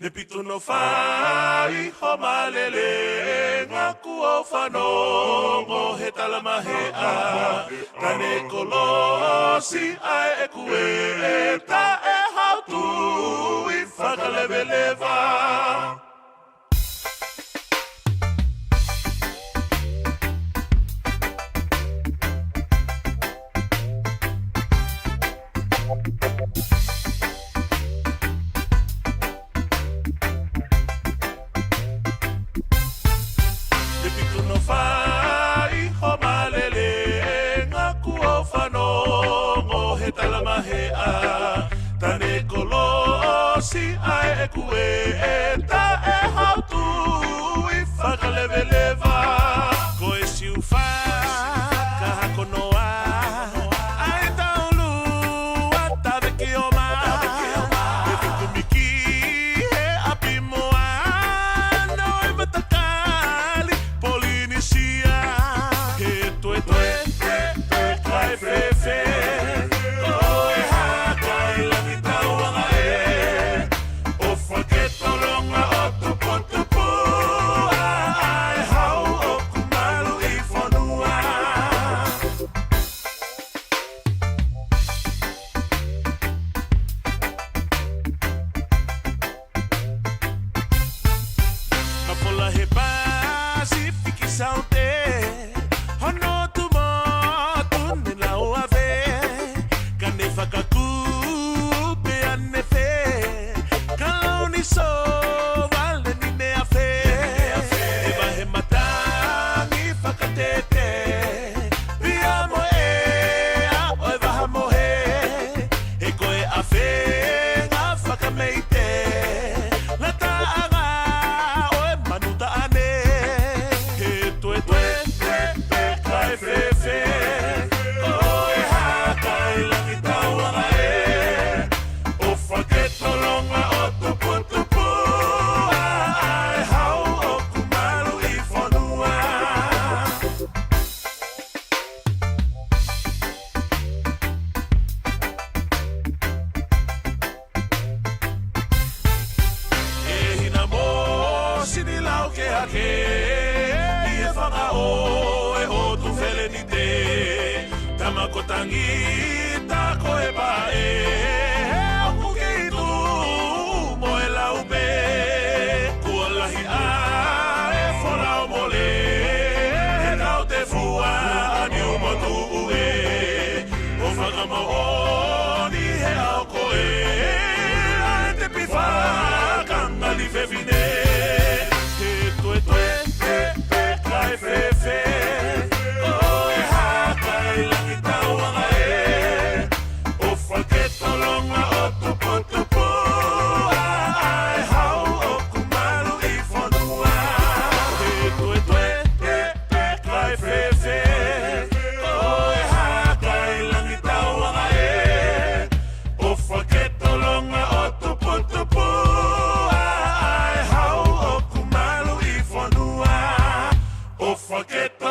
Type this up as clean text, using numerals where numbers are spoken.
Nepito no fai homalele ngaku o whanongo he talamahea Tane kolosi ai e kue ta e hautu I whakalewelewa Tane kolosi ai e kue ta e hautu I whakalewelewa Ko e siuwha ka hakonoa Ai taulu a taweki o ma E tukumiki he api moa No e matakali Polinisia He tue kai fefe He Pacific Saute Hono tu motu ni lau ave Kane whakaku pe ane fe Kalau ni so wale ni nea fe Ewa he matangi whakatete Pia mo e a oe waha mo he He koe a fe ngā whakameite Lata anga Ia whakao e o tu whele ni te Tamakotangi ta koe pae Aku ke i tu mo e lau pe Kua lahi a e wholao mole He nau te fua ani umotu ue O whakamau oni he au koe Ae te piwha kangali whewhine Forget